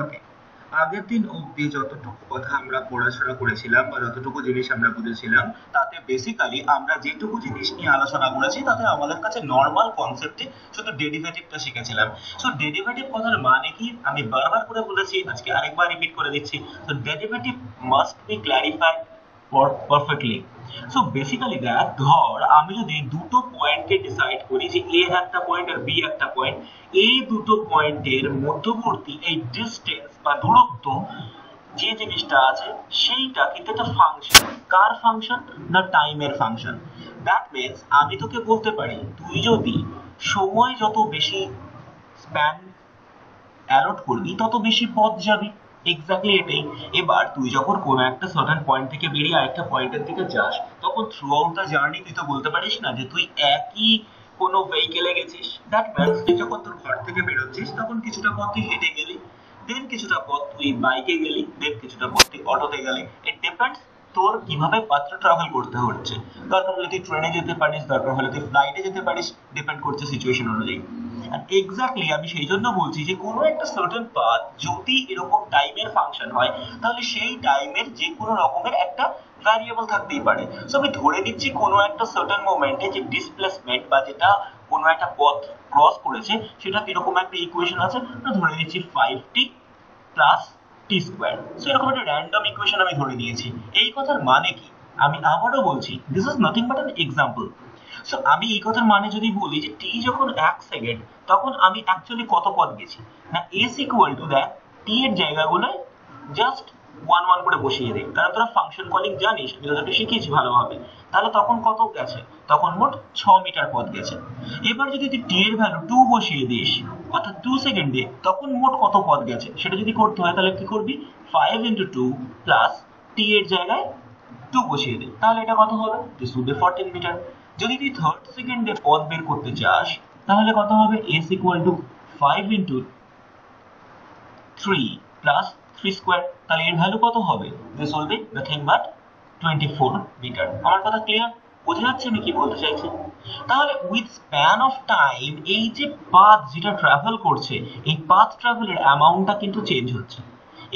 ওকে, আগের দিন অবধি যতটুকু কথা আমরা পড়াশোনা করেছিলাম বা যতটুকু জিনিস আমরা বুঝেছিলাম, তাতে বেসিক্যালি আমরা যেটুকু জিনিস নিয়ে আলোচনা করেছি তাতে আমাদের কাছে নর্মাল কনসেপ্টে শুধু ডেরিভেটিভটা শিখেছিলাম। সো ডেরিভেটিভ কথার মানে কি আমি বারবার করে বলেছি, আজকে আরেকবার রিপিট করে দিচ্ছি। তো derivative must be clarified perfectly. So basically দেখ, ধর আমি যদি দুটো পয়েন্টকে ডিসাইড করি যে এ একটা পয়েন্ট আর বি একটা পয়েন্ট, এই দুটো পয়েন্টের মধ্যবর্তী এই ডিসটেন্স বা দূরত্ব যে জিনিসটা আছে সেইটা কিন্তু একটা ফাংশন। কার ফাংশন? না টাইমের ফাংশন। দ্যাট মিনস আমি তোকে বলতে পারি তুই যদি সময় যত বেশি স্প্যান অ্যালট করবি তত বেশি পথ যাবি। এক্স্যাক্টলি এটাই। এবার তুই যখন কোনো একটা সার্টেন পয়েন্ট থেকে বেরিয়ে আরেকটা পয়েন্টের দিকে যাস, তখন থ্রু আউট দ্য জার্নি তুই তো বলতে পারিস না যে তুই একই কোনো ভেহিকেলে গেছিস। দ্যাট মিনস তুই যখন তোর ঘর থেকে বেরোচ্ছিস তখন কিছুটা পথ তুই হেঁটে গেলি, দেন কিছুটা পথ তুই বাইকে গেলি, দেন কিছুটা পথ তুই অটোতে গেলি। ইট ডিপেন্ডস তোর কিভাবে পাত্র ট্রাভেল করতে হচ্ছে। দরকার হলে তুই ট্রেনে যেতে পারিস, দরকার হলে তুই ফ্লাইটে যেতে পারিস, ডিপেন্ড করছে সিচুয়েশন অনুযায়ী। এক্স্যাক্টলি আমি সেই জন্য বলছি যে কোনো একটা সার্টেন পাথ যদি এরকম টাইমের ফাংশন হয়, তাহলে সেই টাইমের যে কোনো রকমের একটা ভ্যারিয়েবল থাকতেই পারে। সো আমি ধরে নিচ্ছি কোনো একটা সার্টেন মোমেন্টে যে ডিসপ্লেসমেন্ট বা যেটা কোনো একটা পথ ক্রস করেছে সেটা এরকম একটা ইকুয়েশন আছে, ধরে নিচ্ছি 5t প্লাস টি স্কোয়ার। সো এরকম একটা র্যান্ডম ইকুয়েশন আমি ধরে নিয়েছি। এই কথার মানে কি? আমি আবারও বলছি, this is nothing but an example. So আমি এই কথার মানে যদি বলি যে টি যখন 1 সেকেন্ড, তখন আমি অ্যাকচুয়ালি কত পথ গেছি? না এস ইকুয়াল টু দেখ টি এর জায়গাগুলোয় জাস্ট 1 1 করে বসিয়ে দে, কারণ তোরা ফাংশন কলিং জানিস, আমি তোদেরকে শিখিয়েছি ভালোভাবে। তাহলে তখন কত গেছে? তখন মোট 6 মিটার পথ গেছে। এবার যদি তুই টি এর ভ্যালু 2 বসিয়ে দিস, অর্থাৎ 2 সেকেন্ডে, তখন মোট কত পথ গেছে সেটা যদি করতে হয় তাহলে কি করবি? 5 × 2 প্লাস টি এর জায়গায় 2 বসিয়ে দে, তাহলে এটা কত হবে? This will be 14 metre. যদি তুই 3rd সেকেন্ডে পথ বের করতে চাস তাহলে কত হবে? s equal to 5 × 3 plus 3 square. তাহলে এর ভ্যালু কত হবে? This will be nothing but 24 metre. আমার কথা ক্লিয়ার? বোঝা যাচ্ছে আমি কি বলতে চাইছি? তাহলে উইথ স্প্যান অফ টাইম এই যে পাথ যেটা ট্রাভেল করছে, এই পাথ ট্রাভেলের অ্যামাউন্টটা কিন্তু চেঞ্জ হচ্ছে।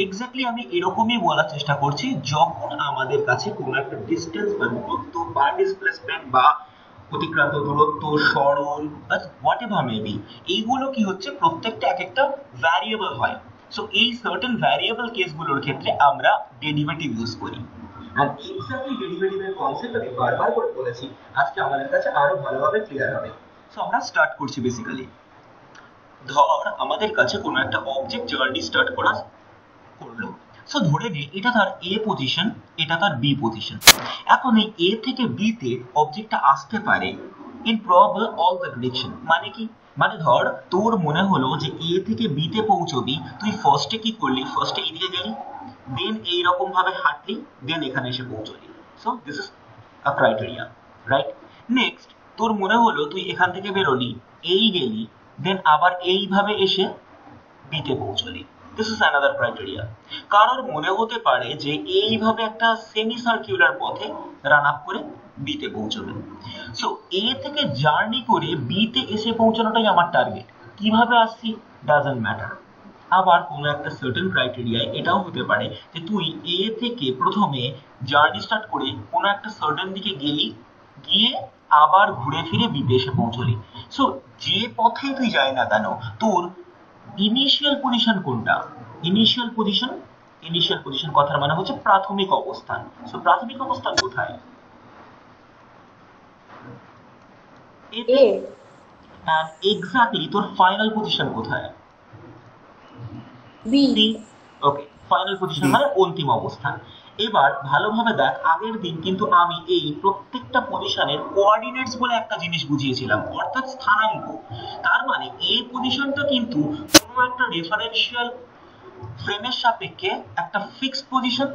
এক্স্যাক্টলি আমি এরকমই বলার চেষ্টা করছি, যখন আমাদের কাছে কোনো একটা ডিসটেন্স বা দূরত্ব বা ডিসপ্লেসমেন্ট বা অতিক্রান্ত দূরত্ব, সরল, হোয়াট এভার মেবি, এইগুলো কি হচ্ছে প্রত্যেকটা এক একটা ভ্যারিয়েবল হয়। সো এই সার্টেন ভ্যারিয়েবল কেসগুলোর ক্ষেত্রে আমরা ডেরিভেটিভ ইউজ করি। আর এক্স্যাক্টলি ডেরিভেটিভের কনসেপ্ট আমি বারবার করে বলেছি, আজকে আমাদের কাছে আরো ভালোভাবে ক্লিয়ার হবে। সো আমরা স্টার্ট করছি। বেসিক্যালি ধর আমাদের কাছে কোনো একটা অবজেক্ট জার্নি স্টার্ট করলো। সো ধরে নে এটা তার এ পজিশন, এটা তার বি পজিশন। এখন এই এ থেকে বি তে অবজেক্টটা আসতে পারে in probable all the direction. মানে কি? মানে ধর তোর মনে হলো যে এ থেকে বি তে পৌঁছবি, তুই ফার্স্টে কি করলি? ফার্স্টে এদিকে গেলি, দেন এইরকম ভাবে হাঁটলি, দেন এখানে এসে পৌঁছলি। So this is a criteria, right? Next তোর মনে হলো তুই এখান থেকে বেরোলি, এই গেলি, দেন আবার এইভাবে এসে বিতে পৌঁছলি। This is another criteria. কারোর মনে হতে পারে যে এইভাবে একটা সেমি সার্কুলার পথে রান আপ করে বিতে পৌঁছবে। সো এ থেকে জার্নি করে বিতে এসে পৌঁছানোটাই আমার টার্গেট। কিভাবে আসছি ডাজন্ট ম্যাটার। আবার কোনো একটা সার্টেন ক্রাইটেরিয়ায় এটাও হতে পারে যে তুই এ থেকে প্রথমে জার্নি স্টার্ট করে কোনো একটা সার্টেন দিকে গেলি, গিয়ে আবার ঘুরে ফিরে বিতে এসে পৌঁছলি। সো যে পথে তুই যাই না কেন, তোর ইনিশিয়াল পজিশন কোনটা? ইনিশিয়াল পজিশন কথার মানে হচ্ছে প্রাথমিক অবস্থান। সো প্রাথমিক অবস্থান কোথায়? এ। এন্ড এক্স্যাক্টলি তোর ফাইনাল পজিশন কোথায়? বি। ওকে, ফাইনাল পজিশন মানে অন্তিম অবস্থান। এবার ভালোভাবে দেখ, আগের দিন কিন্তু আমি এই প্রত্যেকটা পজিশনের কোঅর্ডিনেটস বলে একটা জিনিস বুঝিয়েছিলাম, অর্থাৎ স্থানাঙ্ক। তার মানে এই পজিশনটা কিন্তু কোনো একটা রেফারেন্সিয়াল ফ্রেমের সাপেক্ষে একটা ফিক্সড পজিশন,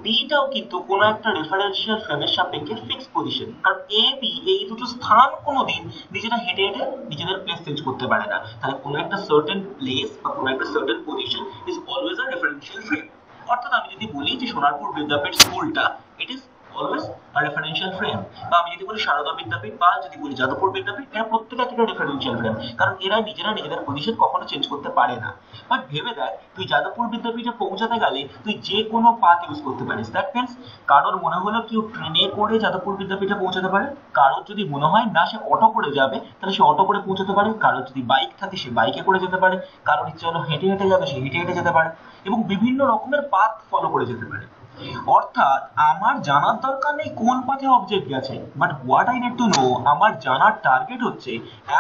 বিটাও কিন্তু কোনো একটা রেফারেন্সিয়াল ফ্রেমের সাপেক্ষে ফিক্সড পজিশন। কারণ এ বি এই দুটো স্থান কোনোদিন নিজেরা হেঁটে হেঁটে নিজেদের প্লেস চেঞ্জ করতে পারে না। তাহলে কোনো একটা সার্টেন প্লেস বা কোনো একটা certain position is always a referential frame. অর্থাৎ আমি যদি বলি যে সোনারপুর বিদ্যাপীঠ স্কুলটা, it is always a referential frame. বা আমি যদি বলি সারদা বিদ্যাপীঠ বা যদি বলি যাদবপুর বিদ্যাপীঠ, এরা প্রত্যেকটা একটা রেফারেন্সিয়াল ফ্রেম, কারণ এরা নিজেরা নিজেদের পজিশন কখনো চেঞ্জ করতে পারে না। বাট ভেবে দেখ, তুই যাদবপুর বিদ্যাপীঠে পৌঁছাতে গেলে তুই যে কোনো পাথ ইউজ করতে পারিস। দ্যাট মিনস কারোর মনে হলো কেউ ট্রেনে করে যাদবপুর বিদ্যাপীঠে পৌঁছাতে পারে, কারোর যদি মনে হয় না সে অটো করে যাবে তাহলে সে অটো করে পৌঁছাতে পারে, কারোর যদি বাইক থাকে সে বাইকে করে যেতে পারে, কারোর ইচ্ছে হলো হেঁটে হেঁটে যাবে সে হেঁটে হেঁটে যেতে পারে, এবং বিভিন্ন রকমের পাথ ফলো করে যেতে পারে। অর্থাৎ আমার জানার দরকার নেই কোন পাথে অবজেক্ট গেছে, but what I need to no, আমার জানার টার্গেট হচ্ছে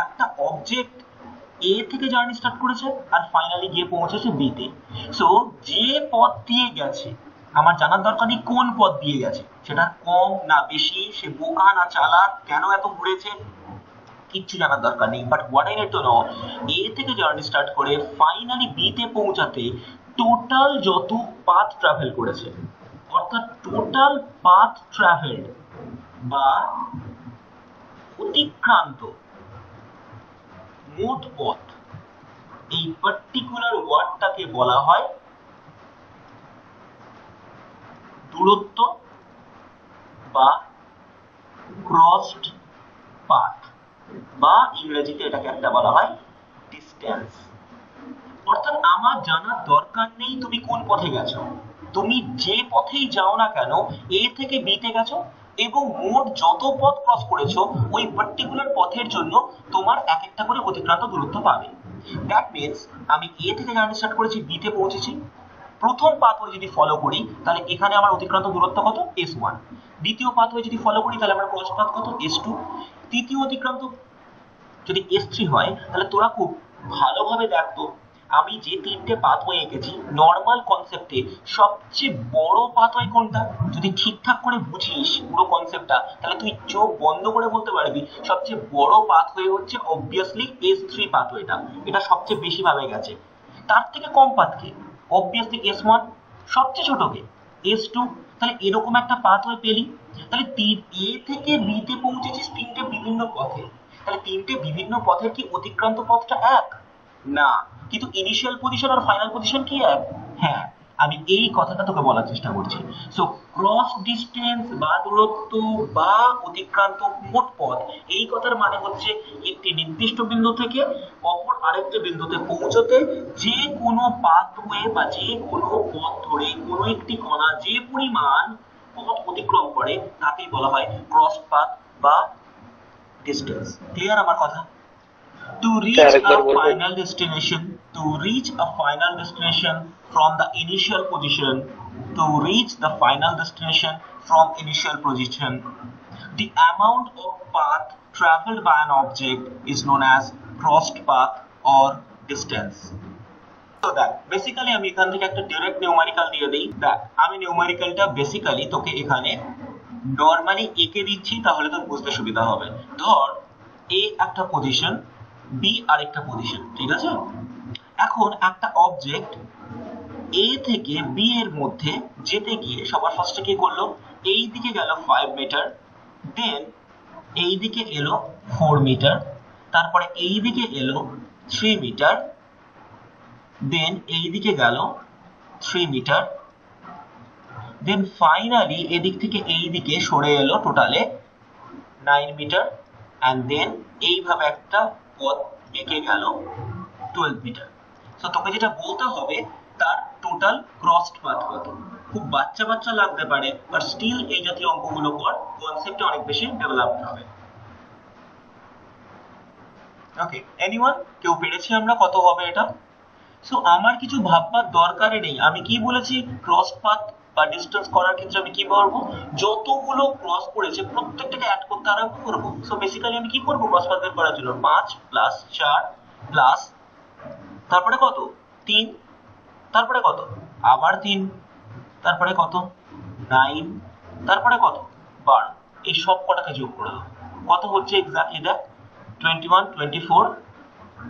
একটা অবজেক্ট এ থেকে জার্নি স্টার্ট করেছে আর ফাইনালি গিয়ে পৌঁছেছে বি তে। সো যে পথ দিয়ে গেছে আমার জানার দরকার নেই কোন পথ দিয়ে গেছে, সেটা কম না বেশি, সে বোকা না চালাক, কেন এত ঘুরেছে, কিচ্ছু জানার দরকার নেই। But what I need to know, A থেকে জার্নি স্টার্ট করে ফাইনালি বি তে পৌঁছাতে টোটাল যত পাথ ট্রাভেল করেছে, অর্থাৎ টোটাল পাথ ট্রাভেলড বা অতিক্রান্ত মোট পথ, এই পার্টিকুলার ওয়ার্ডটাকে বলা হয় দূরত্ব বা ক্রসড পাথ, বা ইংরেজিতে এটাকে একটা বলা হয় ডিসটেন্স। অর্থাৎ আমার জানার দরকার নেই তুমি কোন পথে গেছো, তুমি যে পথেই যাও না কেন এ থেকে বি তে গেছো এবং মোট যত পথ ক্রস করেছো ওই পার্টিকুলার পথের জন্য তোমার এক একটা করে অতিক্রান্ত দূরত্ব পাবে। দ্যাট মিনস আমি এ থেকে জার্নি স্টার্ট করেছি, বি তে পৌঁছেছি, প্রথম পাথওয়ে যদি ফলো করি তাহলে এখানে আমার অতিক্রান্ত দূরত্ব কত, s1। দ্বিতীয় পাথওয়ে যদি ফলো করি তাহলে আমার ক্রস পাথ কত, s2। তৃতীয় অতিক্রান্ত যদি s3 হয় তাহলে তোরা খুব ভালোভাবে দেখতো আমি যে তিনটে পাথওয়ে এঁকেছি নর্মাল কনসেপ্টে সবচেয়ে বড় পাথওয়ে কোনটা, যদি ঠিকঠাক করে বুঝিস পুরো কনসেপ্টটা তাহলে তুই চোখ বন্ধ করে বলতে পারবি সবচেয়ে বড় পাথওয়ে হচ্ছে অবভিয়াসলি s3 পাথওয়েটা, এটা সবচেয়ে বেশি ভাবে গেছে। তার থেকে কম পাথকে অবভিয়াসলি s1, সবচেয়ে ছোটকে s2। তাহলে এরকম একটা পাথওয়ে পেলি, তাহলে এ থেকে বি তে পৌঁছেছিস তিনটে বিভিন্ন পথে, তাহলে তিনটে বিভিন্ন পথের কি অতিক্রান্ত পথটা এক না, কিন্তু ইনিশিয়াল পজিশন আর ফাইনাল পজিশন কি এক, হ্যাঁ। আমি এই কথাটা তোকে বলার চেষ্টা করছি। সো ক্রস ডিসটেন্স বা দূরত্ব বা অতিক্রান্ত মোট পথ, এই কথার মানে হচ্ছে একটি নির্দিষ্ট বিন্দু থেকে অপর আরেকটি বিন্দুতে পৌঁছতে যে কোনো পাথওয়ে বা যে কোনো পথ ধরে কোনো একটি কণা যে পরিমাণ পথ অতিক্রম করে তাকেই বলা হয় ক্রস পাথ বা ডিসটেন্স। ক্লিয়ার আমার কথা? To reach a final destination, to reach a final destination from the initial position, to reach the final destination from initial position, the amount of path traveled by an object is known as crossed path or distance. So that basically আমি এখান থেকে একটা direct numerical দিয়ে দেই। দেখ আমি নিউমেরিক্যালটা basically তোকে এখানে নরমালি এঁকে দিচ্ছি তাহলে তোর বুঝতে সুবিধা হবে। ধর এ একটা পজিশন, বি আরেকটা পজিশন, ঠিক আছে? এখন একটা অবজেক্ট এ থেকে বি এর মধ্যে যেতে গিয়ে সবার ফার্স্টে কি করলো, এই দিকে গেল 5 মিটার, দেন এই দিকে এলো 4 মিটার, তারপরে এই দিকে এলো 3 মিটার, দেন এই দিকে গেল 3 মিটার, দেন ফাইনালি এদিক থেকে এই দিকে সরে এলো টোটালে 9 মিটার, এন্ড দেন এইভাবে একটা পথ এঁকে গেল 12 মিটার। সো তোকে যেটা বলতে হবে তার টোটাল ক্রসড পাথ কত। খুব বাচ্চা বাচ্চা লাগতে পারে, বাট স্টিল এই জাতীয় অঙ্কগুলো পর কনসেপ্টে অনেক বেশি ডেভেলপড হবে। ওকে, এনিওয়ান, কেউ পেরেছি আমরা কত হবে এটা? সো আমার কিছু ভাববার দরকারই নেই, আমি কি বলেছি ক্রস পাথ বা ডিসটেন্স করার ক্ষেত্রে আমি কি করবো, যতগুলো ক্রস করেছে প্রত্যেকটাকে অ্যাড করতে আরম্ভ করবো। সো বেসিক্যালি আমি কি করবো ক্রস পাথ বের করার জন্য 5 প্লাস 4 প্লাস তারপরে কত 3, তারপরে কত আবার 3, তারপরে কত 9, তারপরে কত 12, এই সব কটাকে যোগ করে দাও, কত হচ্ছে এক্স্যাক্টলি দেখ 21, 24,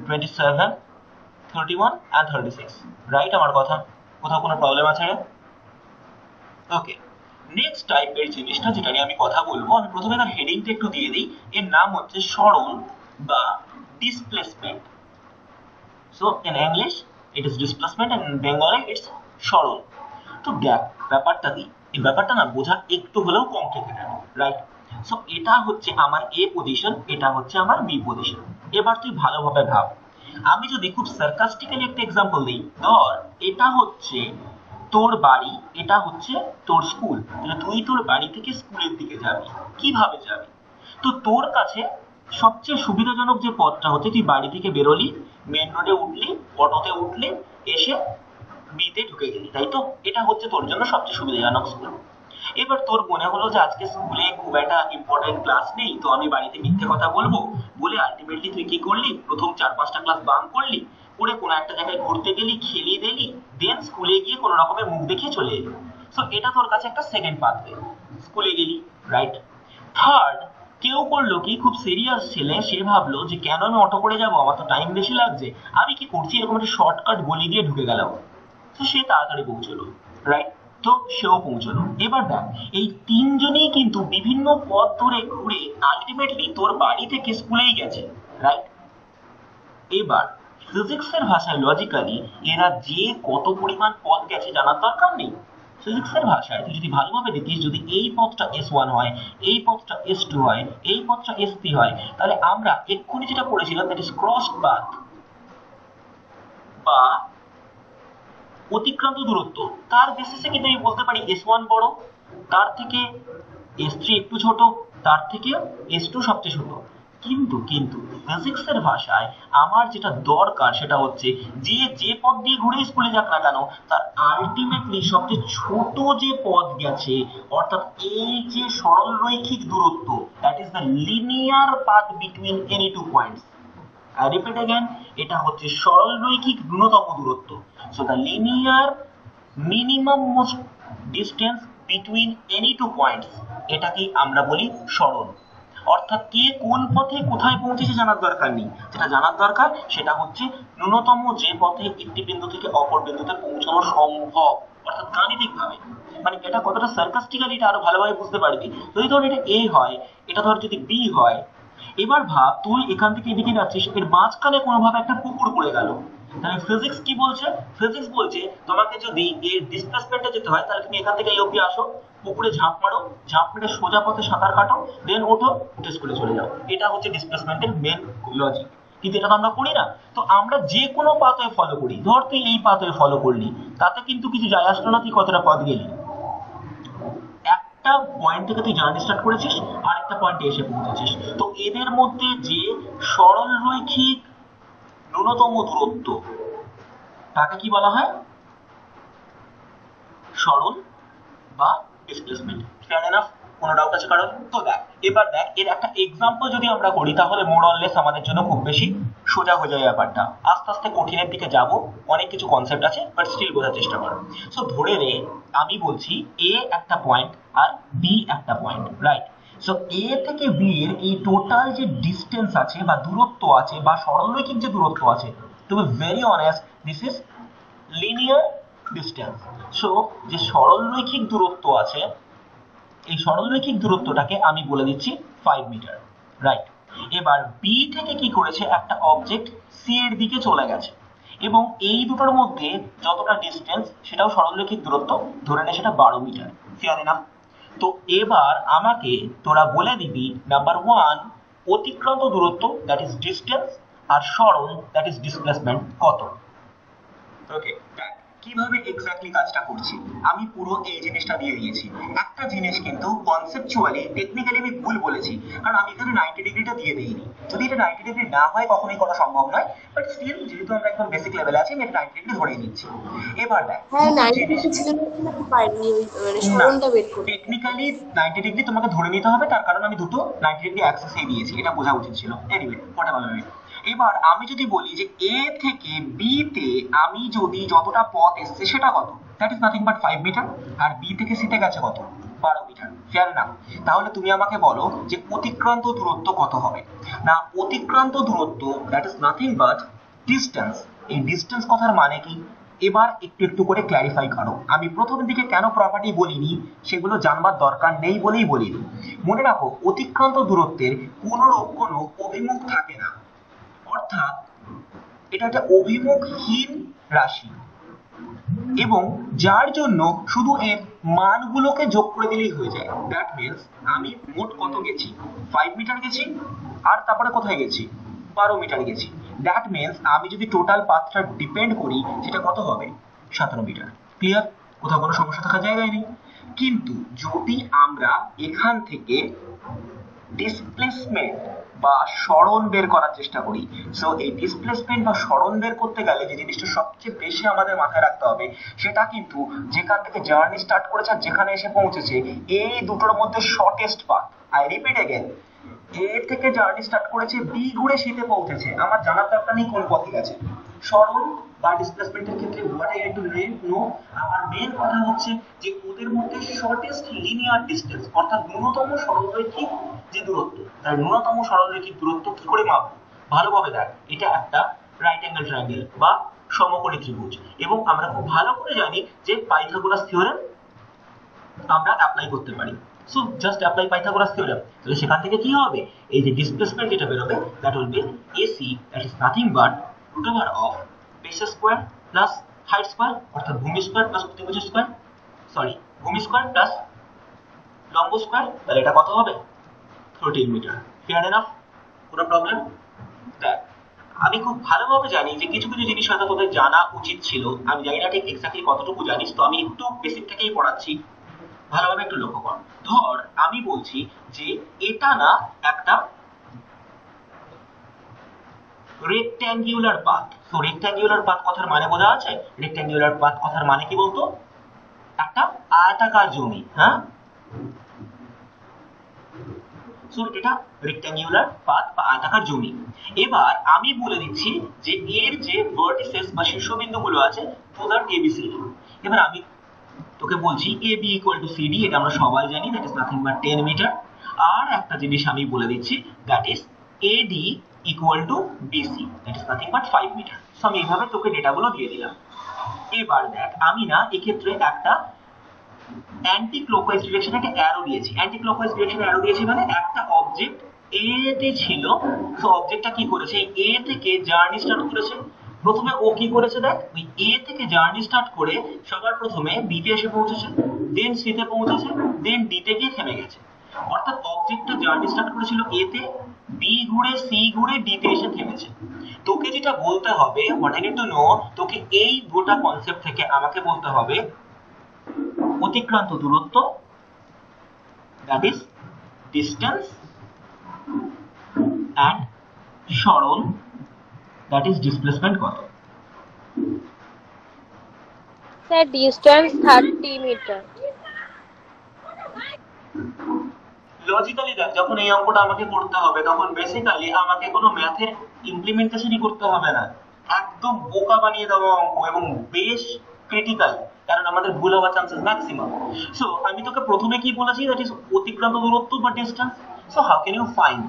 27, 31 and 36, রাইট আমার কথা? কোথাও কোনো প্রবলেম আছে রে? ওকে, নেক্সট টাইপের জিনিসটা যেটা নিয়ে আমি কথা বলবো, আমি প্রথমে তার হেডিংটা একটু দিয়ে দিই। এর নাম হচ্ছে সরণ বা displacement. So in English it is displacement and in Bengali it's সরণ। তো ব্যাপারটা কি, এই ব্যাপারটা না বোঝা একটু হলেও কমপ্লিকেটেড, রাইট? সো এটা হচ্ছে আমার এ পজিশন, এটা হচ্ছে আমার বি পজিশন। এবার তুই ভালোভাবে ভাব, আমি যদি খুব সার্কাস্টিক্যালি একটা এক্সাম্পল দিই, ধর এটা হচ্ছে তোর বাড়ি, এটা হচ্ছে তোর স্কুল, তাহলে তুই তোর বাড়ি থেকে স্কুলের দিকে যাবি, কিভাবে যাবি? তো তোর কাছে সবচেয়ে সুবিধাজনক যে পথটা হচ্ছে, তুই বাড়ি থেকে বেরোলি, মেন রোডে উঠলি, অটোতে উঠলি, এসে বিতে ঢুকে গেলি, তাই তো? এটা হচ্ছে তোর জন্য সবচেয়ে সুবিধাজনক স্কুল। এবার তোর মনে হলো যে আজকে স্কুলে খুব একটা ইম্পর্টেন্ট ক্লাস নেই, তো আমি বাড়িতে মিথ্যে কথা বলবো বলে আলটিমেটলি তুই কি করলি, প্রথম 4-5টা ক্লাস বাঙ্ক করলি, করে কোনো একটা জায়গায় ঘুরতে গেলি, খেলিয়ে দিলি, দেন স্কুলে গিয়ে কোনো রকমের মুখ দেখিয়ে চলে এলি। সো এটা তোর কাছে একটা সেকেন্ড পাথওয়ে, স্কুলে গেলি, রাইট? থার্ড, কেউ করলো কি, খুব সিরিয়াস ছেলে, সে ভাবলো যে কেন আমি অটো করে যাবো, আমার তো টাইম বেশি লাগছে, আমি কি করছি, এরকম একটা শর্টকাট গলি দিয়ে ঢুকে গেলাম, তো সে তাড়াতাড়ি পৌঁছলো, রাইট? তো সেও পৌঁছলো। এবার দেখ, এই তিনজনেই কিন্তু বিভিন্ন পথ ধরে ঘুরে আলটিমেটলি তোর বাড়ি থেকে স্কুলেই গেছে, রাইট? এবার ফিজিক্সের ভাষায় লজিক্যালি এরা যে কত পরিমাণ পথ গেছে জানার দরকার নেই। ফিজিক্সের ভাষায় তুই যদি ভালোভাবে দেখিস, যদি এই পথটা S1 হয়, এই পথটা S2 হয়, এই পথটা S3 হয়, তাহলে আমরা এক্ষুনি যেটা পড়েছিলাম দ্যাট ইজ ক্রসড পাথ বা অতিক্রান্ত দূরত্ব, তার বেসিসে কিন্তু আমি বলতে পারি S1 বড়, তার থেকে S3 একটু ছোট, তার থেকে S2 সবচেয়ে ছোট। কিন্তু কিন্তু ফিজিক্সের ভাষায় আমার যেটা দরকার সেটা হচ্ছে যে পথ দিয়ে ঘুরে স্কুলে যাক না কেন, তার আলটিমেটলি সবচেয়ে ছোট যে পথ গেছে, অর্থাৎ এই যে সরল রৈখিক দূরত্ব, that is the linear path between any two points. I repeat again, এটা হচ্ছে সরল রৈখিক ন্যূনতম দূরত্ব। So the linear minimum most distance between any two points, এটাকেই আমরা বলি সরল। অর্থাৎ কে কোন পথে কোথায় পৌঁছেছে জানার দরকার নেই, যেটা জানার দরকার সেটা হচ্ছে ন্যূনতম যে পথে একটি বিন্দু থেকে অপর বিন্দুতে পৌঁছানো সম্ভব, অর্থাৎ গাণিতিক ভাবে। মানে এটা কতটা সার্কাস্টিক্যালি এটা আরো ভালোভাবে বুঝতে পারবি। যদি ধর এটা A হয়, এটা ধর যদি B হয়, এবার ভাব তুই এখান থেকে এদিকে যাচ্ছিস, এর মাঝখানে কোনোভাবে একটা পুকুর পড়ে গেল, তাহলে ফিজিক্স কি বলছে? ফিজিক্স বলছে তোমাকে যদি এর ডিসপ্লেসমেন্টে যেতে হয়, তাহলে তুমি এখান থেকে এই অবধি আসো, পুকুরে ঝাঁপ মারো, ঝাঁপ মেরে সোজা পথে সাঁতার কাটো, দেন ওঠো, উঠে স্কুলে চলে যাও। এটা হচ্ছে ডিসপ্লেসমেন্টের মেন লজিক। কিন্তু এটা তো আমরা করি না, তো আমরা যে কোনো পাথওয়ে ফলো করি। ধর তুই এই পাথওয়ে ফলো করলি, তাতে কিন্তু কিছু যায় আসলো না তুই কতটা পথ গেলি, একটা পয়েন্ট থেকে তুই জার্নি স্টার্ট করেছিস, আরেকটা পয়েন্টে এসে পৌঁছেছিস। তো এদের মধ্যে যে সরল রৈখিক ন্যূনতম দূরত্ব, তাকে কি বলা হয়? সরল বা ডিসপ্লেসমেন্ট। Fair enough? কোনো ডাউট আছে কারণ? তো দেখ, এবার দেখ এর একটা এক্সাম্পল যদি আমরা করি, তাহলে মোর অর লেস আমাদের জন্য খুব বেশি সোজা হয়ে যায় ব্যাপারটা। আস্তে আস্তে কঠিনের দিকে যাব, অনেক কিছু কনসেপ্ট আছে, বাট স্টিল বোঝার চেষ্টা করো। সো ধরে নে আমি বলছি এ একটা পয়েন্ট আর বি একটা পয়েন্ট, রাইট? সো এ থেকে বি এর এই টোটাল যে ডিস্টেন্স আছে বা দূরত্ব আছে বা সরলরৈখিক যে দূরত্ব আছে, to be very honest, this is linear distance. So যে সরলরৈখিক দূরত্ব আছে, এই সরলরৈখিক দূরত্বটাকে আমি বলে দিচ্ছি 5 মিটার, রাইট? এবার বি থেকে কি করেছে, একটা অবজেক্ট সি এর দিকে চলে গেছে, এবং এই দুটোর মধ্যে যতটা ডিস্টেন্স সেটাও সরলরৈখিক দূরত্ব, ধরে নে সেটা 12 মিটার। Fair enough? তো এবার আমাকে তোরা বলে দিবি, নাম্বার 1 অতিক্রান্ত দূরত্ব দ্যাট ইজ ডিস্টেন্স, আর সরল দ্যাট ইজ ডিসপ্লেসমেন্ট কত। ওকে, কিভাবে এক্স্যাক্টলি কাজটা করছি আমি পুরো এই জিনিসটা দিয়ে দিয়েছি। একটা জিনিস কিন্তু কনসেপচুয়ালি টেকনিক্যালি আমি ভুল বলেছি, কারণ আমি এখানে 90 ডিগ্রিটা দিয়ে দিইনি। যদি এটা 90 ডিগ্রি না হয় কখনোই করা সম্ভব নয়, বাট স্টিল যেহেতু আমরা একদম বেসিক লেভেলে আছি, আমি 90 ডিগ্রি ধরেই নিচ্ছি। এবার দেখ, হ্যাঁ 90 ডিগ্রি ছিল না, পারিনি ওই মানে সরলটা বের করতে। টেকনিক্যালি 90 ডিগ্রি তোমাকে ধরে নিতে হবে, তার কারণ আমি দুটো 90 ডিগ্রি অ্যাক্সেসই দিয়েছি, এটা বোঝা উচিত ছিল। Anyway whatever. এবার আমি যদি বলি যে এ থেকে বি তে আমি যদি যতটা পথ এসছে সেটা কত, that is nothing but 5 metre, আর বি থেকে সি তে গেছে কত, 12 মিটার। ফেয়ার না? তাহলে তুমি আমাকে বলো যে অতিক্রান্ত দূরত্ব কত হবে। না, অতিক্রান্ত দূরত্ব that is nothing but distance. এই ডিস্টেন্স কথার মানে কি, এবার একটু একটু করে ক্ল্যারিফাই করো। আমি প্রথম দিকে কেন প্রপার্টি বলিনি সেগুলো জানবার দরকার নেই বলেই বলিনি। মনে রাখো, অতিক্রান্ত দূরত্বের কোনো অভিমুখ থাকে না, অর্থাৎ এটা একটা অভিমুখহীন রাশি, এবং যার জন্য শুধু এর মানগুলোকে যোগ করে দিলেই হয়ে যায়। দ্যাট মিন্স আমি মোট কত গেছি, 5 মিটার গেছি, আর তারপরে কোথায় গেছি, 12 মিটার গেছি। দ্যাট মিন্স আমি যদি টোটাল পাথটা ডিপেন্ড করি সেটা কত হবে, 17 মিটার। ক্লিয়ার? কোথাও কোনো সমস্যা থাকার জায়গায় নেই। কিন্তু যদি আমরা এখান থেকে ডিসপ্লেসমেন্ট বা সরণ বের করার চেষ্টা করি, সো এই ডিসপ্লেসমেন্ট বা সরণ বের করতে গেলে যে জিনিসটা সবচেয়ে বেশি আমাদের মাথায় রাখতে হবে সেটা কিন্তু যেখান থেকে জার্নি স্টার্ট করেছে আর যেখানে এসে পৌঁছেছে এই দুটোর মধ্যে shortest path. I repeat again, A থেকে জার্নি স্টার্ট করেছে, বি ঘুরে সিতে পৌঁছেছে, আমার জানার দরকার নেই কোন পথে গেছে। সরণ বা ডিসপ্লেসমেন্টের ক্ষেত্রে what I have to know, আমার মেইন কথা হচ্ছে যে ওদের মধ্যে শর্টেস্ট লিনিয়ার ডিসটেন্স, অর্থাৎ ন্যূনতম সরলরৈখিক যে দূরত্ব, তার ন্যূনতম সরলরৈখিক দূরত্ব কি করে মাপবো? ভালোভাবে দেখ, এটা একটা রাইট অ্যাঙ্গেল ট্রায়াঙ্গেল বা সমকোণী ত্রিভুজ, এবং আমরা খুব ভালো করে জানি যে পাইথাগোরাস থিওরেম আমরা অ্যাপ্লাই করতে পারি। So just apply Pythagoras theorem. তাহলে সেখান থেকে কি হবে, এই যে ডিসপ্লেসমেন্ট যেটা বের হবে that will be AC, that is nothing but root over of base square plus height square, অর্থাৎ ভূমি স্কয়ার প্লাস অতিভুজ স্কয়ার, সরি ভূমি স্কয়ার প্লাস লম্ব স্কয়ার। তাহলে এটা কত হবে, 13 মিটার। Fair enough? কোনো প্রবলেম? দেখ, আমি খুব ভালোভাবে জানি যে কিছু কিছু জিনিস হয়তো তোদের জানা উচিত ছিল, আমি জানি না ঠিক এক্স্যাক্টলি কতটুকু জানিস, তো আমি একটু বেসিক থেকেই পড়াচ্ছি, ভালোভাবে একটু লক্ষ্য কর। ধর আমি বলছি যে এটা না একটা রেক্ট্যাঙ্গুলার পাথ। তো রেক্ট্যাঙ্গুলার পাথ কথার মানে বোঝা আছে? রেক্ট্যাঙ্গুলার পাথ কথার মানে কি বলতো? একটা আয়তাকার জমি। হ্যাঁ, সো এটা রেক্ট্যাঙ্গুলার পাথ বা আয়তাকার জমি। এবার আমি বলে দিচ্ছি যে এর যে ভার্টিসেস বা শীর্ষবিন্দুগুলো আছে those are ABCD। এবার আমি তোকে বলছি AB equal to CD, এটা আমরা সবাই জানি, that is nothing but 10 metre. আর একটা জিনিস আমি বলে দিচ্ছি, that is AD equal to BC, that is nothing but 5 metre. So আমি এইভাবে তোকে ডেটাগুলো দিয়ে দিলাম। এবার দেখ, আমি না এক্ষেত্রে একটা অ্যান্টি ক্লকওয়াইজ ডিরেকশনে একটা অ্যারো দিয়েছি। অ্যান্টি ক্লকওয়াইজ ডিরেকশনে অ্যারো দিয়েছি মানে একটা অবজেক্ট এ তে ছিল, সো অবজেক্টটা কি করেছে, এ থেকে জার্নি স্টার্ট করেছে। প্রথমে ও কি করেছে দেখ, ওই এ থেকে জার্নি স্টার্ট করে সবার প্রথমে বি তে এসে পৌঁছেছে, দেন সি তে পৌঁছেছে, দেন ডি তে গিয়ে থেমে গেছে। অর্থাৎ অবজেক্টটা জার্নি স্টার্ট করেছিল এ তে, বি ঘুরে সি ঘুরে ডি তে এসে থেমেছে। তোকে যেটা বলতে হবে, what I need to no, তোকে এই গোটা কনসেপ্ট থেকে আমাকে বলতে হবে অতিক্রান্ত দূরত্ব, that is distance, and সরণ, that is displacement কত। Sir distance 30 metre. লজিক্যালি দেখ, যখন এই অঙ্কটা আমাকে করতে হবে তখন বেসিক্যালি আমাকে কোনো ম্যাথের ইমপ্লিমেন্টেশনই করতে হবে না, একদম বোকা বানিয়ে দেওয়া অঙ্ক এবং বেশ ক্রিটিক্যাল, কারণ আমাদের ভুল হওয়ার চান্সেস ম্যাক্সিমাম। সো আমি তোকে প্রথমে কি বলেছি, দ্যাট ইজ অতিক্রান্ত দূরত্ব বা distance. So how can you find?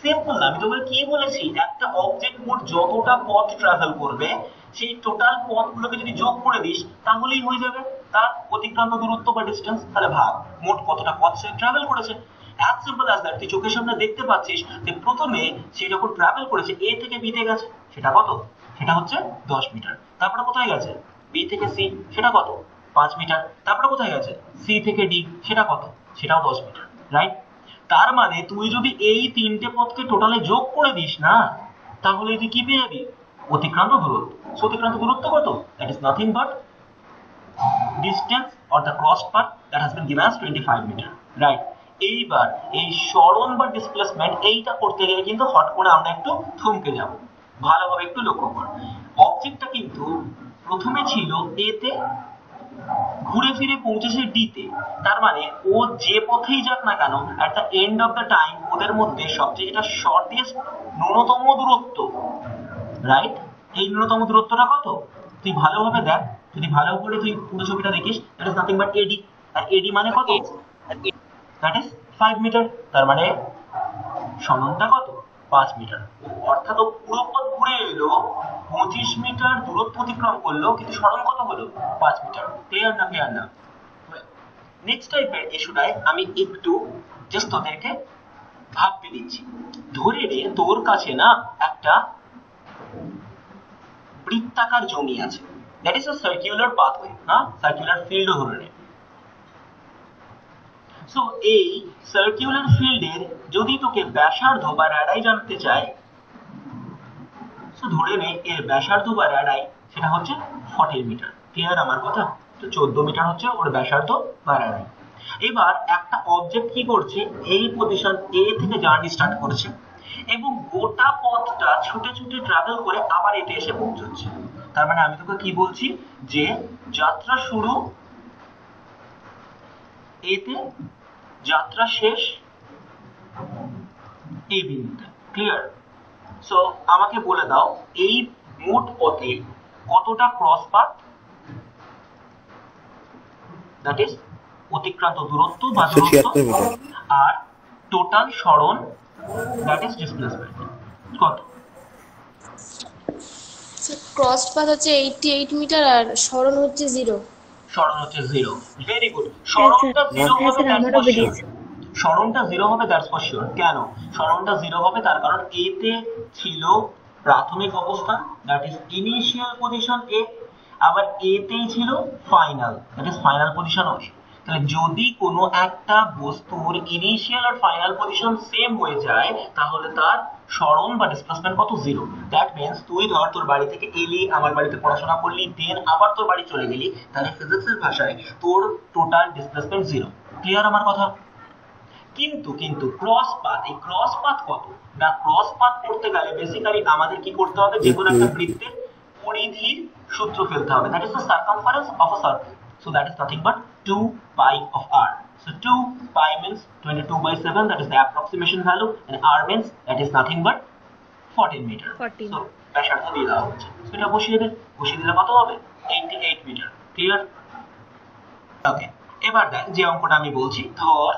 Simple, আমি তোকে কি বলেছি, একটা অবজেক্ট মোট যতটা পথ ট্রাভেল করবে সেই টোটাল পথগুলোকে যদি যোগ করে দিস তাহলেই হয়ে যাবে তার অতিক্রান্ত দূরত্ব বা ডিসটেন্স। তাহলে ভাব মোট কতটা পথ সে ট্রাভেল করেছে। As simple as that. তুই চোখের সামনে দেখতে পাচ্ছিস যে প্রথমে সে যখন ট্রাভেল করেছে এ থেকে বি তে গেছে, সেটা কত, সেটা হচ্ছে 10 মিটার। তারপরে কোথায় গেছে, বি থেকে সি, সেটা কত, 5 মিটার। তারপরে কোথায় গেছে, সি থেকে ডি, সেটা কত, সেটাও 10 মিটার। রাইট? তার মানে তুই যদি এই তিনটে পথকে টোটালে যোগ করে দিস না, তাহলে তুই কি পেয়ে যাবি, অতিক্রান্ত দূরত্ব। অতিক্রান্ত দূরত্ব কত, that is nothing but distance or the crossed path that has been given as 25 metre. Right? এইবার এই সরণ বা ডিসপ্লেসমেন্ট এইটা করতে গেলে কিন্তু হট করে আমরা একটু থমকে যাব। ভালোভাবে একটু লক্ষ্য কর, অবজেক্টটা কিন্তু প্রথমে ছিল এ তে, ঘুরে ফিরে পৌঁছেছে ডি তে। তার মানে ও যে পথেই যাক না কেন, এট the end of the time ওদের মধ্যে সবচেয়ে যেটা শর্টেস্ট ন্যূনতম দূরত্ব, রাইট, এই ন্যূনতম দূরত্বটা কত, তুই ভালোভাবে দেখ, যদি ভালো করে তুই পুরো ছবিটা দেখিস, দ্যাট ইজ নাথিং বাট এডি। আর এডি মানে কত, দ্যাট ইজ 5 মিটার। তার মানে সরণটা কত, 5 মিটার। অর্থাৎ ও পুরো পথ ঘুরে এলো, 25 মিটার দূরত্ব অতিক্রম করলো, কিন্তু সরণ কত হলো, 5 মিটার। ক্লিয়ার না? ক্লিয়ার না? নেক্সট টাইপের ইস্যুটায় আমি একটু জাস্ট তোদেরকে ভাবতে দিচ্ছি। ধরে নে তোর কাছে না একটা বৃত্তাকার জমি আছে, that is a circular pathway, না সার্কুলার ফিল্ডও ধরে নে। সো এই সার্কুলার ফিল্ডের যদি তোকে ব্যাসার্ধ বা রেডাই জানতে চাই, সো ধরে নে এর ব্যাসার্ধ বা রেডাই সেটা হচ্ছে 14 মিটার। ক্লিয়ার আমার কথা? তো 14 মিটার হচ্ছে ওর ব্যাসার্ধ বা রেডাই। এবার একটা অবজেক্ট কি করছে, এই পজিশন এ থেকে জার্নি স্টার্ট করছে এবং গোটা পথটা ছুটে ছুটে ট্রাভেল করে আবার এতে এসে পৌঁছচ্ছে। তার মানে আমি তোকে কি বলছি, যে যাত্রা শুরু এতে, যাত্রা শেষ এই বিন্দুতে। ক্লিয়ার? সো আমাকে বলে দাও এই মোট পথে কতটা ক্রস পাথ, দ্যাট ইজ অতিক্রান্ত দূরত্ব বা দূরত্ব, আর টোটাল সরণ দ্যাট ইজ ডিসপ্লেসমেন্ট কত? ক্রস পাথ হচ্ছে 88 মিটার আর সরণ হচ্ছে 0। সরণ হচ্ছে 0। Very good. সরণটা 0 হবে, দ্যাটস ফর শিওর। সরণটা 0 হবে, দ্যাটস ফর শিওর। কেন সরণটা 0 হবে? তার কারণ এ তে ছিল প্রাথমিক অবস্থান, that is initial position A, আবার এ তেই ছিল final, that is final position A. তাহলে যদি কোনো একটা বস্তুর ইনিশিয়াল আর ফাইনাল পজিশন সেম হয়ে যায় তাহলে তার সরণ বা ডিসপ্লেসমেন্ট কত? 0। দ্যাট মিন্স তুই ধর তোর বাড়ি থেকে এলি, আমার বাড়িতে পড়াশোনা করলি, দেন আবার তোর বাড়ি চলে গেলি, তাহলে ফিজিক্সের ভাষায় তোর টোটাল ডিসপ্লেসমেন্ট 0। ক্লিয়ার আমার কথা? কিন্তু কিন্তু ক্রস পাথ, এই ক্রস পাথ কত না? ক্রস পাথ করতে গেলে বেসিক্যালি আমাদের কি করতে হবে, যে কোনো একটা বৃত্তের পরিধির সূত্র ফেলতে হবে, that is the circumference of a circle. So that is nothing but 2 pi of r. So 2 pi means 22/7, that is the approximation value, and r means that is nothing but 14 meter. 14. So ব্যাসার্ধ দিয়ে দেওয়া হচ্ছে, so এটা বসিয়ে দে, বসিয়ে দিলে কত হবে? 88 মিটার। ক্লিয়ার? ওকে, এবার দেখ যে অঙ্কটা আমি বলছি, ধর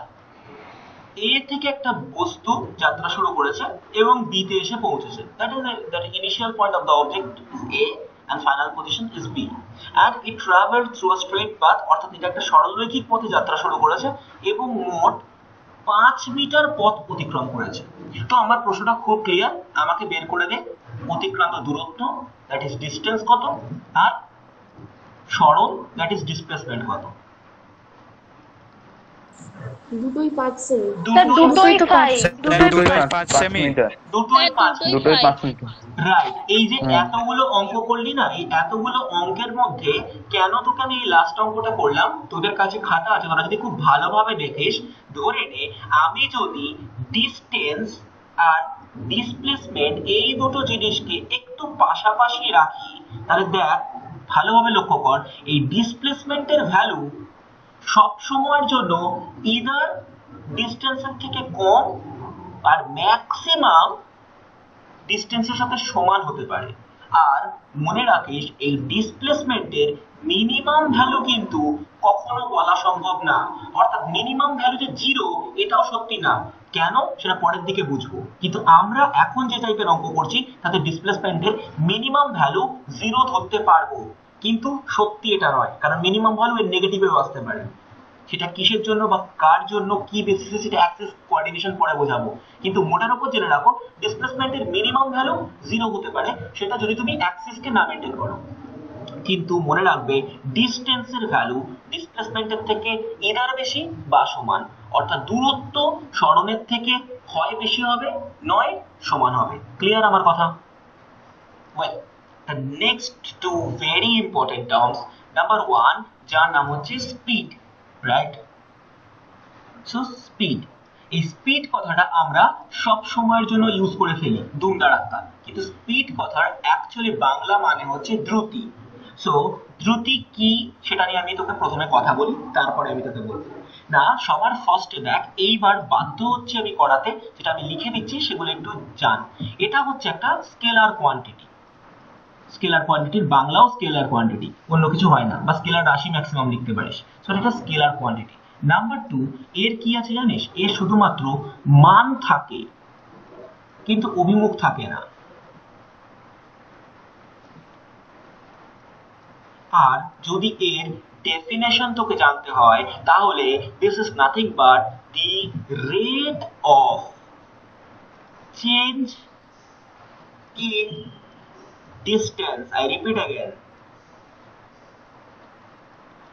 এ থেকে একটা বস্তু যাত্রা শুরু করেছে এবং বি তে এসে পৌঁছেছে, that is the initial point of the object is a and final position is b and it traveled through a straight path, অর্থাৎ এটা একটা সরলরৈখিক পথে যাত্রা শুরু করেছে এবং মোট 5 মিটার পথ অতিক্রম করেছে। তো আমার প্রশ্নটা খুব ক্লিয়ার, আমাকে বের করে দে অতিক্রান্ত দূরত্ব দ্যাট ইজ ডিসটেন্স কত, আর সরণ দ্যাট ইজ ডিসপ্লেসমেন্ট কত। দুটোই 5 সেমি। দুটোই তো 5 সেমি। দুটোই 5 মিটার। রাইট। এই যে এতগুলো অঙ্ক করলি না, এই এতগুলো অঙ্কের মধ্যে কেন তোকে আমি এই লাস্ট অঙ্কটা করলাম, তোদের কাছে খাতা আছে, তোরা যদি খুব ভালোভাবে দেখিস, ধরে নে আমি যদি ডিসটেন্স আর ডিসপ্লেসমেন্ট এই দুটো জিনিসকে একটু পাশাপাশি রাখি, তাহলে দেখ ভালোভাবে লক্ষ্য কর, এই ডিসপ্লেসমেন্টের ভ্যালু সব সময়ের জন্য ইদার ডিসটেন্সের থেকে কম আর ম্যাক্সিমাম ডিসটেন্সের সাথে সমান হতে পারে। আর মনে রাখিস এই ডিসপ্লেসমেন্টের মিনিমাম ভ্যালু কিন্তু কখনো বলা সম্ভব না, অর্থাৎ মিনিমাম ভ্যালু যে 0 এটাও সত্যি না। কেন সেটা পরের দিকে বুঝবো, কিন্তু আমরা এখন যে টাইপের অঙ্ক করছি তাতে ডিসপ্লেসমেন্টের মিনিমাম ভ্যালু 0 ধরতে পারবো, কিন্তু সত্যি এটা নয়, কারণ মিনিমাম ভ্যালু এর নেগেটিভেও আসতে পারে। সেটা কিসের জন্য বা কার জন্য কি বেসিসে সেটা অ্যাক্সিস কোঅর্ডিনেশন পরে বোঝাবো, কিন্তু মোটার উপর জেনে রাখো ডিসপ্লেসমেন্টের মিনিমাম ভ্যালু 0 হতে পারে, সেটা যদি তুমি অ্যাক্সিসকে না মেনটেন করো। কিন্তু মনে রাখবে ডিসটেন্সের ভ্যালু ডিসপ্লেসমেন্টের থেকে ইদার বেশি বা সমান, অর্থাৎ দূরত্ব সরণের থেকে হয় বেশি হবে নয় সমান হবে। ক্লিয়ার আমার কথা? Well, the next two very important terms, number 1 যার নাম হচ্ছে স্পিড, রাইট? সো স্পিড, এই স্পিড কথাটা আমরা সব সময়ের জন্য ইউজ করে ফেলি দুমদারাক্কা, কিন্তু স্পিড কথার অ্যাকচুয়ালি বাংলা মানে হচ্ছে দ্রুতি। সো দ্রুতি কি সেটা নিয়ে আমি তোকে প্রথমে কথা বলি, তারপরে আমি তোকে বলবো। না, সবার ফার্স্টে দেখ, এইবার বাধ্য হচ্ছে আমি করাতে, যেটা আমি লিখে দিচ্ছি সেগুলো একটু জান। এটা হচ্ছে একটা স্কেলার কোয়ান্টিটি, স্কেলার কোয়ান্টিটির বাংলাও স্কেলার কোয়ান্টিটি, অন্য কিছু হয় না, বা স্কেলার রাশি ম্যাক্সিমাম লিখতে পারিস। সো এটা স্কেলার কোয়ান্টিটি। নাম্বার 2, এর কি আছে জানিস? এর শুধুমাত্র মান থাকে কিন্তু অভিমুখ থাকে না। আর যদি এর ডেফিনেশন তোকে জানতে হয় তাহলে this is nothing but the rate of change in distance, I repeat again,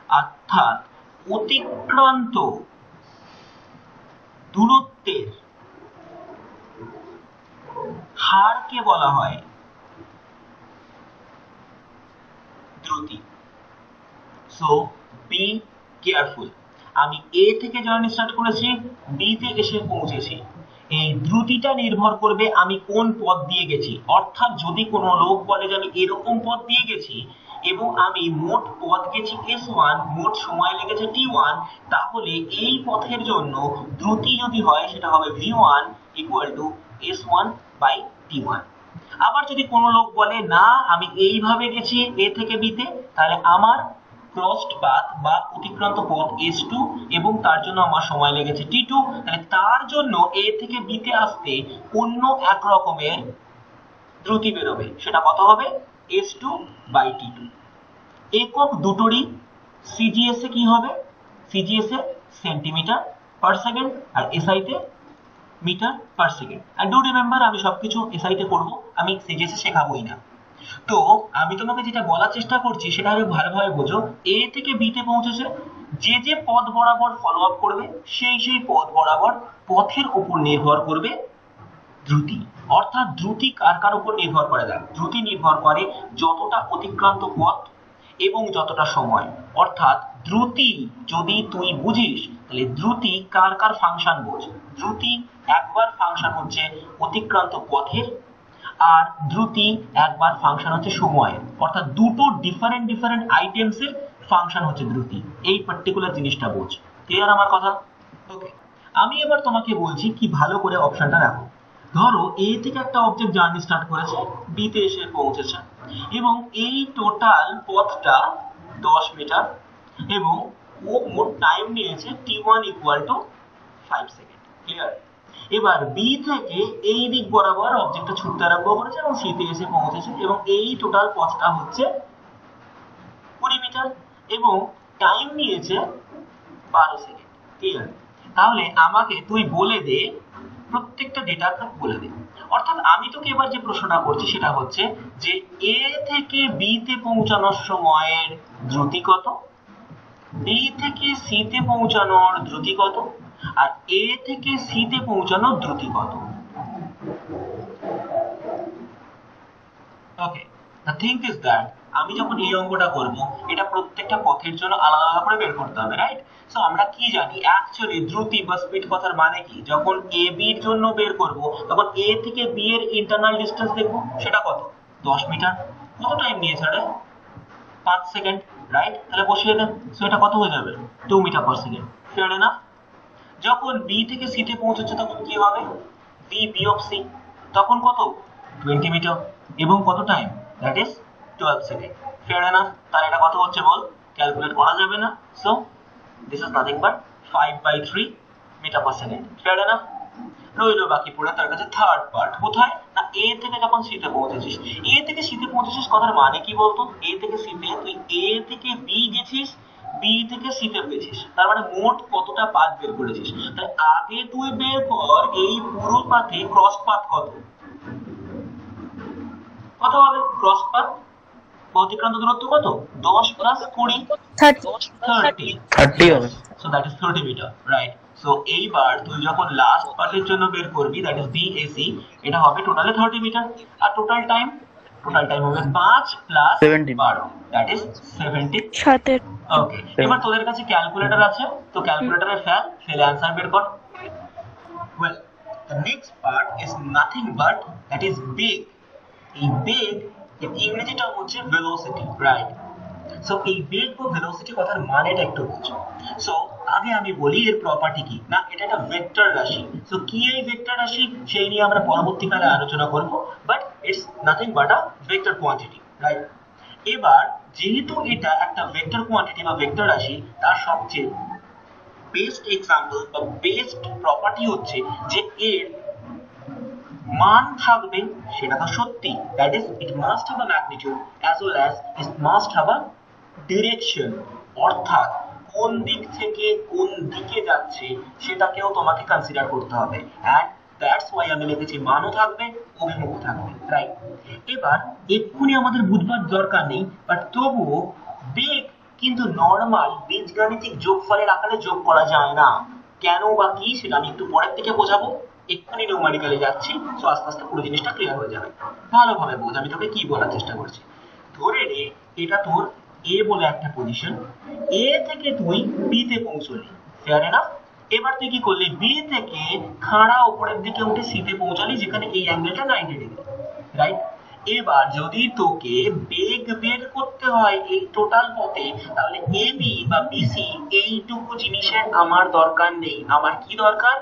অর্থাৎ অতিক্রান্ত দূরত্বের হারকে বলা হয় দ্রুতি। So be careful. আমি এ থেকে জার্নি স্টার্ট করেছি, বি তে এসে পৌঁছেছি, এই দ্রুতিটা নির্ভর করবে আমি কোন পথ দিয়ে গেছি। অর্থাৎ যদি কোনো লোক বলে যে আমি এরকম পথ দিয়ে গেছি এবং আমি মোট পথ গেছি s1, মোট সময় লেগেছে t1, তাহলে এই পথের জন্য দ্রুতি যদি হয় সেটা হবে v1 equal to s1 by t1। আবার যদি কোনো লোক বলে না আমি এইভাবে গেছি এ থেকে বি তে, তাহলে আমার ক্রসড পাথ বা অতিক্রান্ত পথ s2 এবং তার জন্য আমার সময় লেগেছে t2, তাহলে তার জন্য এ থেকে বি তে আসতে অন্য এক রকমের দ্রুতি বেরোবে, সেটা কত হবে s2 বাই t2। একক দুটোরই সিজিএস এ কি হবে, সিজিএস এ সেন্টিমিটার পার সেকেন্ড আর এসআই তে মিটার পার সেকেন্ড। আর ডু রিমেম্বার আমি সবকিছু এসআই তে করব, আমি সিজিএস এ শেখাবোই না। তো আমি তোমাকে যেটা বলার চেষ্টা করছি সেটা আগে ভালোভাবে বোঝো। এ থেকে বি তে পৌঁছেছে, যে যে পথ বরাবর ফলো আপ করবে সেই সেই পথ বরাবর পথের উপর নির্ভর করবে দ্রুতি। অর্থাৎ দ্রুতি কার কার উপর নির্ভর করে, দেখ দ্রুতি নির্ভর করে যতটা অতিক্রান্ত পথ এবং যতটা সময়। অর্থাৎ দ্রুতি যদি তুই বুঝিস তাহলে দ্রুতি কার কার ফাংশন বোঝ। দ্রুতি একবার ফাংশন হচ্ছে অতিক্রান্ত পথের, আর দ্রুতি একবার ফাংশন হচ্ছে সময়ের। অর্থাৎ দুটো ডিফারেন্ট ডিফারেন্ট আইটেমসের ফাংশন হচ্ছে দ্রুতি। এই পার্টিকুলার জিনিসটা বোঝ। ক্লিয়ার আমার কথা? ওকে, আমি এবার তোমাকে বলছি কি ভালো করে অপশনটা রাখো। ধরো এ থেকে একটা অবজেক্ট জার্নি স্টার্ট করেছে, বি তে এসে পৌঁছেছে এবং এই টোটাল পথটা 10 মিটার এবং ও মোট টাইম নিয়েছে t1 equal to 5 second. Clear? এবার বি থেকে এই দিক বরাবর অবজেক্টটা ছুটতে আরম্ভ করেছে এবং সি তে এসে পৌঁছেছে এবং এই টোটাল পথটা হচ্ছে 20 মিটার এবং টাইম নিয়েছে 12 সেকেন্ড। ক্লিয়ার? তাহলে আমাকে তুই বলে দে প্রত্যেকটা ডেটা বলে দে। অর্থাৎ আমি তোকে এবার যে প্রশ্নটা করছি সেটা হচ্ছে যে এ থেকে বি তে পৌঁছানোর সময়ের দ্রুতি কত, বি থেকে সি তে পৌঁছানোর দ্রুতি কত, আর এ থেকে সি তে পৌঁছানোর দ্রুতি কত। ওকে, দ্য থিং ইজ দ্যাট আমি যখন এই অঙ্কটা করব এটা প্রত্যেকটা পথের জন্য আলাদা আলাদা করে বের করতে হবে, রাইট? সো আমরা কি জানি অ্যাকচুয়ালি দ্রুতি বা স্পিড কথার মানে কি? যখন এ বি এর জন্য বের করব তখন এ থেকে বি এর ইন্টারনাল ডিসটেন্স দেখব, সেটা কত 10 মিটার। কত টাইম নিয়েছে রে? 5 সেকেন্ড, রাইট? তাহলে বসিয়ে দেন। সো এটা কত হয়ে যাবে 2 metre per second. Fair enough? যখন বি থেকে সি তে পৌঁছাচ্ছে তখন কি হবে, বি বিয়োগ সি, তখন কত 20 মিটার এবং কত time, that is 12 second. Fair enough? তাহলে এটা কত হচ্ছে বল, ক্যালকুলেট করা যাবে না। So this is nothing but 5/3 metre per second. Fair enough? রইলো বাকি পুরো তার কাছে থার্ড পার্ট। কোথায় না, এ থেকে যখন সি তে পৌঁছেছিস। এ থেকে সি তে পৌঁছেছিস কথার মানে কি বলতো, এ থেকে সি তে তুই এ থেকে বি গেছিস, বি থেকে সি তে পেয়েছিস, তার মানে মোট কতটা পাথ বের করেছিস। তাহলে আগে তুই বের কর এই পুরো পাথে ক্রস পাথ কত, কত হবে ক্রস পাথ অতিক্রান্ত দূরত্ব কত, 10 প্লাস 20 30 হবে। So that is 30 metre, right? So এইবার তুই যখন লাস্ট পার্টের জন্য বের করবি, দ্যাট ইজ বিএসি, এটা হবে টোটালে 30 মিটার। আর টোটাল টাইম হবে 5 প্লাস 12, দ্যাট ইজ 70। ওকে, এবার তোদের কাছে ক্যালকুলেটর আছে, তো ক্যালকুলেটরে ফেলে অ্যানসার বের কর। Well, the next part is nothing but that is বেগ। এই বেগ এর ইংরেজি টার্ম হচ্ছে ভেলোসিটি, রাইট? সো এই বেগ বা ভেলোসিটি কথার মানেটা একটু বুঝো। সো আগে আমি বলি এর প্রপার্টি কি না, এটা একটা ভেক্টর রাশি। সো কি এই ভেক্টর রাশি সেই নিয়ে আমরা পরবর্তীকালে আলোচনা করব, but it's nothing but a vector quantity, right? এবার যেহেতু এটা একটা ভেক্টর কোয়ান্টিটি বা ভেক্টর রাশি, তার সবচেয়ে বেস্ট এক্সাম্পল বা বেস্ট প্রপার্টি হচ্ছে যে এর মান থাকবে, সেটা তো সত্যি, that is it must have a magnitude as well as it must have a direction. অর্থাৎ কোন দিক থেকে কোন দিকে যাচ্ছে সেটাকেও তোমাকে কনসিডার করতে হবে, এন্ড দ্যাটস ওয়াই আমি লিখেছি মানও থাকবে অভিমুখ থাকবে, রাইট? এবার এক্ষুনি আমাদের বুঝবার দরকার নেই, বাট তবুও বেগ কিন্তু নর্মাল বীজগাণিতিক যোগফলের আকারে যোগ করা যায় না। কেন বা কি সেটা আমি একটু পরের দিকে বোঝাবো, এক্ষুনি নিউমারিক্যালি যাচ্ছি, সো আস্তে আস্তে পুরো জিনিসটা ক্লিয়ার হয়ে যাবে। ভালোভাবে বোঝ আমি তোকে কি বলার চেষ্টা করছি। ধরে নে এটা তোর এ বলে একটা পজিশন, এ থেকে তুই বি তে পৌঁছলি, ফেয়ার এনাফ। এবার তুই কি করলি, বি থেকে খাড়া উপরের দিকে উঠে সি তে পৌঁছালি, যেখানে এই অ্যাঙ্গেলটা 90 ডিগ্রি, রাইট? এবার যদি তোকে বেগ বের করতে হয় এই টোটাল পথে, তাহলে এ বি বা বিসি এইটুকু জিনিসের আমার দরকার নেই। আমার কি দরকার,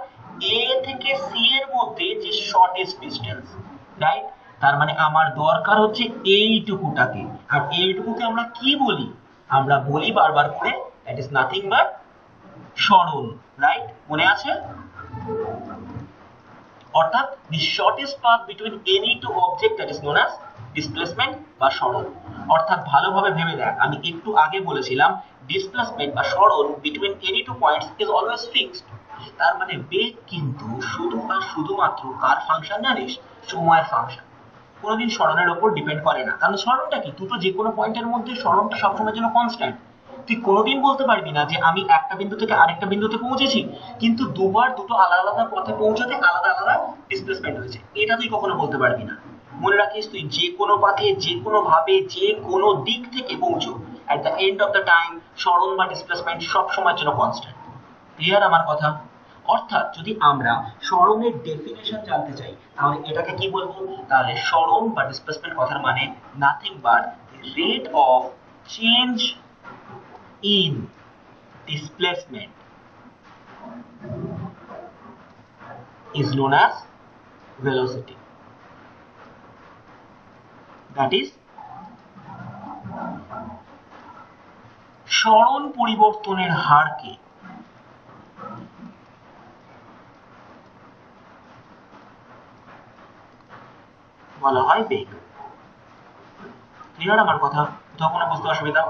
এ থেকে সি এর মধ্যে যে শর্টেস্ট ডিস্টেন্স, রাইট? তার মানে আমার দরকার হচ্ছে এইটুকুটাকে। আর এইটুকুকে আমরা কি বলি, আমরা বলি বারবার করে, দ্যাট ইজ নাথিং বাট সরণ, রাইট? মনে আছে? অর্থাৎ the shortest path between any two object that is known as displacement বা সরণ। অর্থাৎ ভালোভাবে ভেবে দেখ, আমি একটু আগে বলেছিলাম displacement বা সরণ between any two points is always fixed। তার মানে বেগ কিন্তু শুধু আর শুধুমাত্র কার ফাংশন জানিস, সময়ের ফাংশন, কোনোদিন সরণের উপর ডিপেন্ড করে না। কারণ সরণটা কি, দুটো যে কোনো পয়েন্টের মধ্যে সরণটা সবসময়ের জন্য কনস্ট্যান্ট। তুই কোনোদিন বলতে পারবি না যে আমি একটা বিন্দু থেকে আরেকটা বিন্দুতে পৌঁছেছি, কিন্তু দুবার দুটো আলাদা আলাদা পথে পৌঁছাতে আলাদা আলাদা ডিসপ্লেসমেন্ট হয়েছে, এটা তুই কখনো বলতে পারবি না। মনে রাখিস, তুই যে কোনো পথে যে কোনো ভাবে যে কোনো দিক থেকে পৌঁছো, at the end of the time সরণ বা ডিসপ্লেসমেন্ট সব সময়ের জন্য কনস্ট্যান্ট। ক্লিয়ার আমার কথা? অর্থাৎ যদি আমরা সরণের ডেফিনেশন জানতে চাই, তাহলে এটাকে কি বলবো, তাহলে সরণ বা ডিসপ্লেসমেন্ট কথার মানে nothing but rate of change in displacement is known as velocity, that is সরণ পরিবর্তনের হারকে বলা হয় বেগ। ক্লিয়ার আমার কথা? তখন বুঝতে অসুবিধা